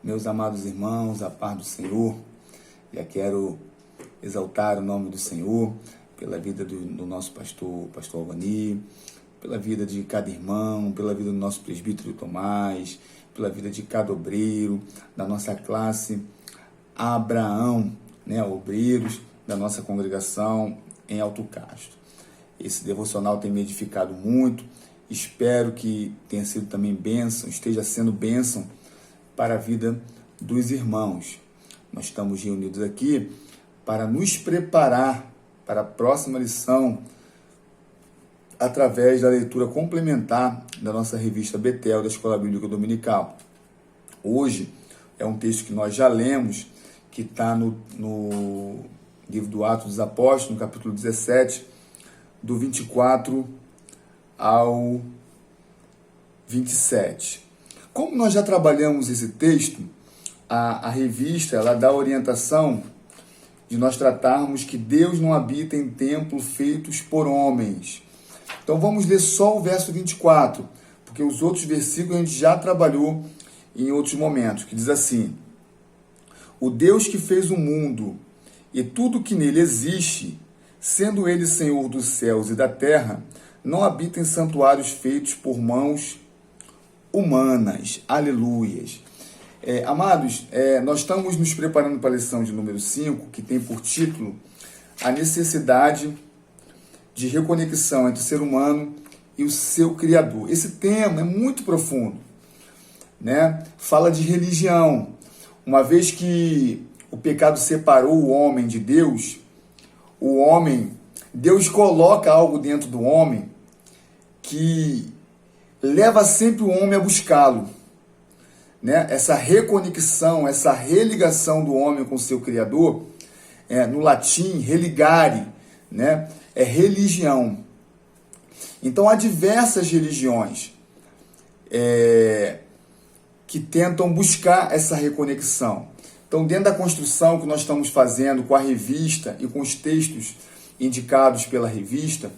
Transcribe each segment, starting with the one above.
Meus amados irmãos, a paz do Senhor. Já quero exaltar o nome do Senhor pela vida do nosso pastor Alvani, pela vida de cada irmão, pela vida do nosso presbítero Tomás, pela vida de cada obreiro, da nossa classe Abraão, obreiros da nossa congregação em Alto Castro. Esse devocional tem me edificado muito, espero que tenha sido também bênção, esteja sendo bênção para a vida dos irmãos. Nós estamos reunidos aqui para nos preparar para a próxima lição através da leitura complementar da nossa revista Betel da Escola Bíblica Dominical. Hoje é um texto que nós já lemos, que está no livro do Atos dos Apóstolos, no capítulo 17, do 24 ao 27. Como nós já trabalhamos esse texto, a revista ela dá a orientação de nós tratarmos que Deus não habita em templos feitos por homens. Então vamos ler só o verso 24, porque os outros versículos a gente já trabalhou em outros momentos, que diz assim: o Deus que fez o mundo e tudo que nele existe, sendo ele Senhor dos céus e da terra, não habita em santuários feitos por mãos humanas. Aleluias. Amados, nós estamos nos preparando para a lição de número 5, que tem por título a necessidade de reconexão entre o ser humano e o seu Criador. Esse tema é muito profundo, Fala de religião. Uma vez que o pecado separou o homem de Deus, Deus coloca algo dentro do homem que leva sempre o homem a buscá-lo, Essa reconexão, essa religação do homem com o seu Criador, no latim, religare, é religião. Então, há diversas religiões que tentam buscar essa reconexão. Então, dentro da construção que nós estamos fazendo com a revista e com os textos indicados pela revista,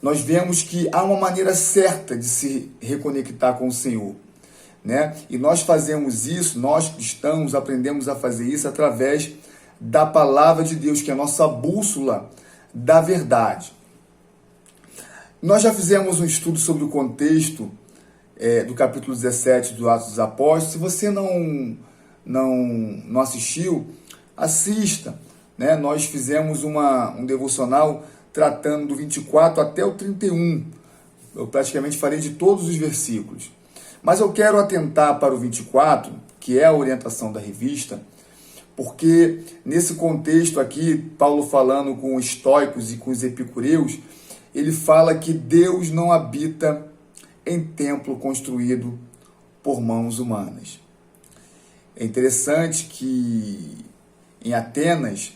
nós vemos que há uma maneira certa de se reconectar com o Senhor, E nós fazemos isso, nós cristãos aprendemos a fazer isso através da palavra de Deus, que é a nossa bússola da verdade. Nós já fizemos um estudo sobre o contexto do capítulo 17 do Atos dos Apóstolos. Se você não assistiu, assista. Nós fizemos um devocional tratando do 24 até o 31. Eu praticamente falei de todos os versículos. Mas eu quero atentar para o 24, que é a orientação da revista, porque nesse contexto aqui, Paulo falando com os estoicos e com os epicureus, ele fala que Deus não habita em templo construído por mãos humanas. É interessante que em Atenas,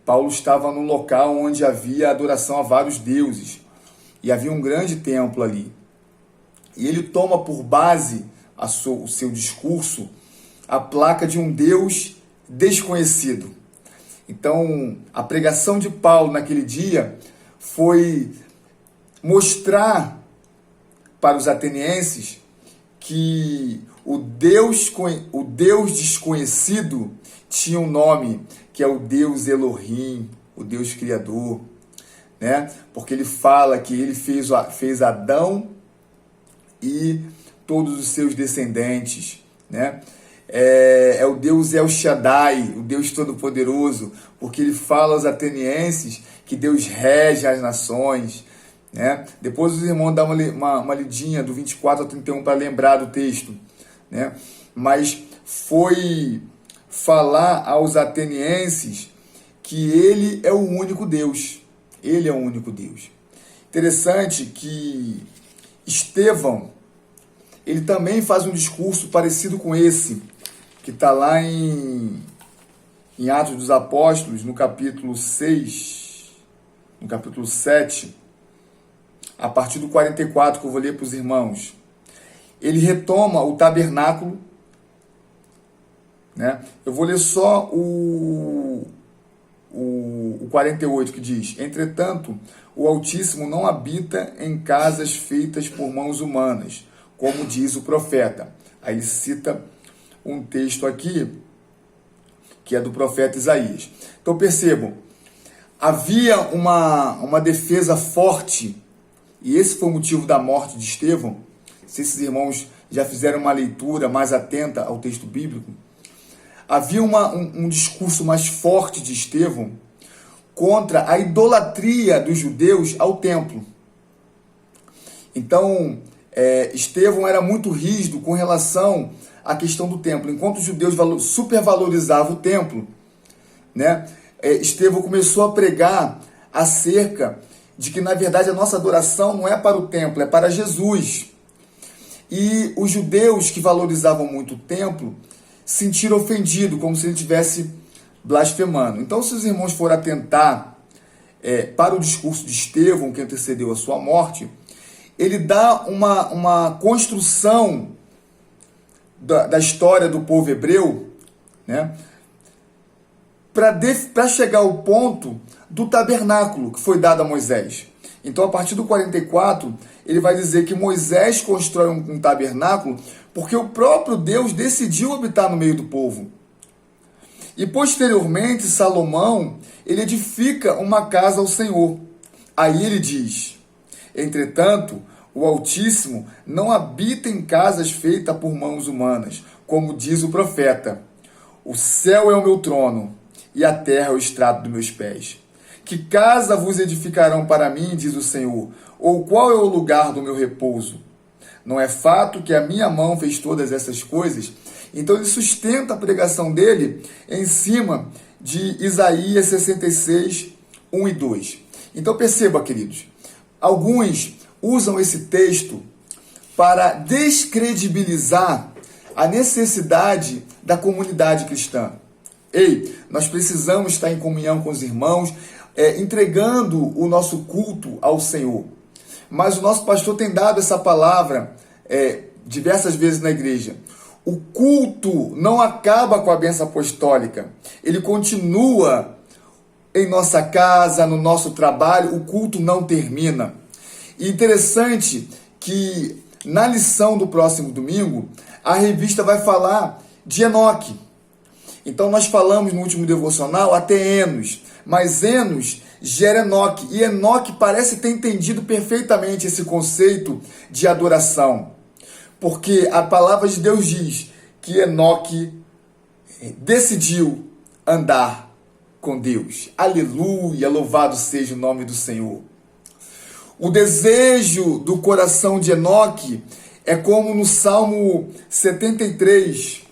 Paulo estava num local onde havia adoração a vários deuses, e havia um grande templo ali. E ele toma por base o seu discurso a placa de um Deus desconhecido. Então, a pregação de Paulo naquele dia foi mostrar para os atenienses que o Deus desconhecido tinha um nome, que é o Deus Elohim, o Deus Criador, Porque ele fala que ele fez Adão e todos os seus descendentes, É o Deus El Shaddai, o Deus Todo-Poderoso, porque ele fala aos atenienses que Deus rege as nações, Depois os irmãos dão uma lidinha do 24 ao 31 para lembrar do texto, Mas foi falar aos atenienses que ele é o único Deus. Ele é o único Deus. Interessante que Estevão, ele também faz um discurso parecido com esse, que está lá em Atos dos Apóstolos, no capítulo 6, no capítulo 7, a partir do 44, que eu vou ler para os irmãos. Ele retoma o tabernáculo, Eu vou ler só o 48, que diz: entretanto, o Altíssimo não habita em casas feitas por mãos humanas, como diz o profeta. Aí ele cita um texto aqui, que é do profeta Isaías. Então percebam, havia uma defesa forte, e esse foi o motivo da morte de Estevão. Se esses irmãos já fizeram uma leitura mais atenta ao texto bíblico, havia um discurso mais forte de Estevão contra a idolatria dos judeus ao templo. Então, Estevão era muito rígido com relação à questão do templo. Enquanto os judeus supervalorizavam o templo, né, Estevão começou a pregar acerca de que, na verdade, a nossa adoração não é para o templo, é para Jesus. E os judeus que valorizavam muito o templo se sentiram ofendidos, como se ele estivesse blasfemando. Então, se os irmãos forem atentar para o discurso de Estevão, que antecedeu a sua morte, ele dá uma construção da história do povo hebreu, né, para chegar ao ponto do tabernáculo que foi dado a Moisés. Então, a partir do 44, ele vai dizer que Moisés constrói um tabernáculo porque o próprio Deus decidiu habitar no meio do povo. E, posteriormente, Salomão, ele edifica uma casa ao Senhor. Aí ele diz: entretanto, o Altíssimo não habita em casas feitas por mãos humanas, como diz o profeta. O céu é o meu trono, e a terra é o estrado dos meus pés. Que casa vos edificarão para mim, diz o Senhor, ou qual é o lugar do meu repouso? Não é fato que a minha mão fez todas essas coisas? Então ele sustenta a pregação dele em cima de Isaías 66, 1 e 2. Então perceba, queridos, alguns usam esse texto para descredibilizar a necessidade da comunidade cristã. Ei, nós precisamos estar em comunhão com os irmãos, entregando o nosso culto ao Senhor. Mas o nosso pastor tem dado essa palavra diversas vezes na igreja. O culto não acaba com a bênção apostólica. Ele continua em nossa casa, no nosso trabalho. O culto não termina. E interessante que na lição do próximo domingo, a revista vai falar de Enoque. Então nós falamos no último devocional até Enos, mas Enos gera Enoque, e Enoque parece ter entendido perfeitamente esse conceito de adoração, porque a palavra de Deus diz que Enoque decidiu andar com Deus. Aleluia, louvado seja o nome do Senhor. O desejo do coração de Enoque é como no Salmo 73,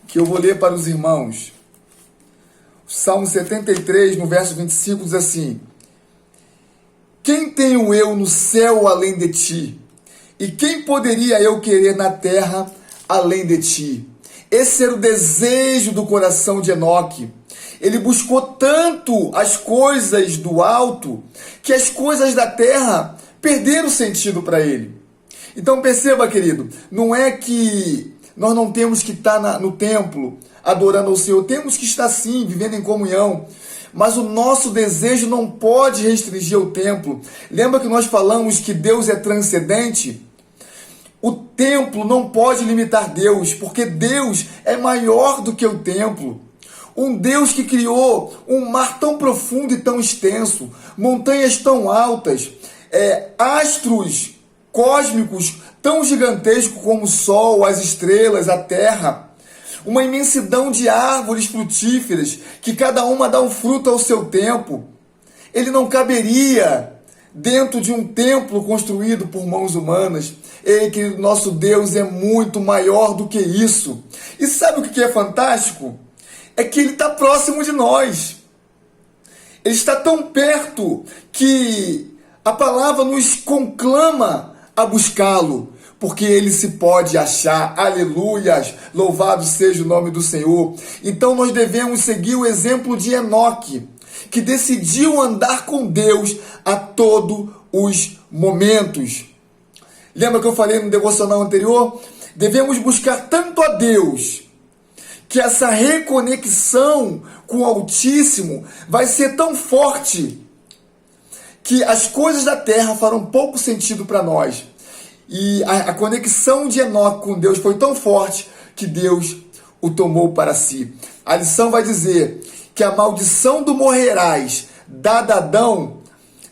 que eu vou ler para os irmãos. O Salmo 73, no verso 25, diz assim: quem tenho eu no céu além de ti? E quem poderia eu querer na terra além de ti? Esse era o desejo do coração de Enoque. Ele buscou tanto as coisas do alto que as coisas da terra perderam sentido para ele. Então perceba, querido, não é que nós não temos que estar no templo adorando ao Senhor, temos que estar sim, vivendo em comunhão, mas o nosso desejo não pode restringir o templo. Lembra que nós falamos que Deus é transcendente? O templo não pode limitar Deus, porque Deus é maior do que o templo. Um Deus que criou um mar tão profundo e tão extenso, montanhas tão altas, astros cósmicos tão gigantescos como o Sol, as estrelas, a Terra, uma imensidão de árvores frutíferas, que cada uma dá um fruto ao seu tempo. Ele não caberia dentro de um templo construído por mãos humanas. E que nosso Deus é muito maior do que isso. E sabe o que é fantástico? É que Ele está próximo de nós. Ele está tão perto que a palavra nos conclama a buscá-lo, porque Ele se pode achar. Aleluias, louvado seja o nome do Senhor. Então nós devemos seguir o exemplo de Enoque, que decidiu andar com Deus a todos os momentos. Lembra que eu falei no devocional anterior? Devemos buscar tanto a Deus, que essa reconexão com o Altíssimo vai ser tão forte que as coisas da terra farão pouco sentido para nós. E a conexão de Enoque com Deus foi tão forte que Deus o tomou para si. A lição vai dizer que a maldição do morrerás dada a Adão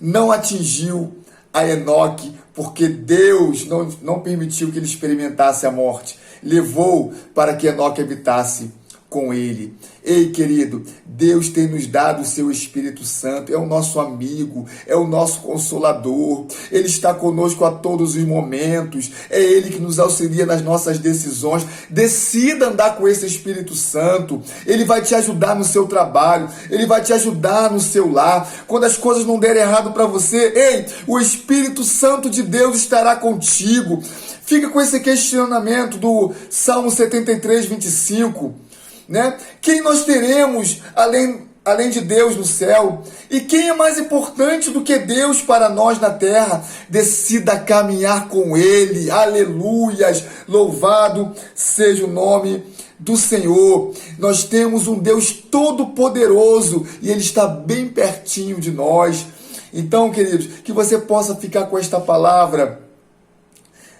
não atingiu a Enoque, porque Deus não permitiu que ele experimentasse a morte. Levou para que Enoque habitasse com ele. Ei, querido, Deus tem nos dado o seu Espírito Santo, é o nosso amigo, é o nosso consolador, ele está conosco a todos os momentos, é ele que nos auxilia nas nossas decisões. Decida andar com esse Espírito Santo, ele vai te ajudar no seu trabalho, ele vai te ajudar no seu lar, quando as coisas não derem errado para você, ei, o Espírito Santo de Deus estará contigo. Fica com esse questionamento do Salmo 73, 25, né? Quem nós teremos além de Deus no céu? E quem é mais importante do que Deus para nós na terra? Decida caminhar com Ele. Aleluias! Louvado seja o nome do Senhor. Nós temos um Deus todo-poderoso e Ele está bem pertinho de nós. Então, queridos, que você possa ficar com esta palavra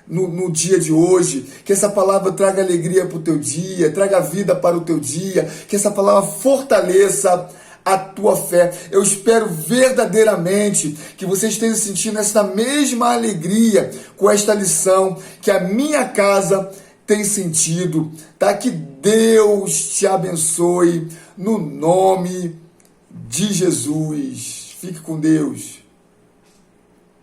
no dia de hoje, que essa palavra traga alegria para o teu dia, traga vida para o teu dia, que essa palavra fortaleça a tua fé. Eu espero verdadeiramente que você esteja sentindo essa mesma alegria com esta lição, que a minha casa tem sentido, tá? Que Deus te abençoe no nome de Jesus. Fique com Deus.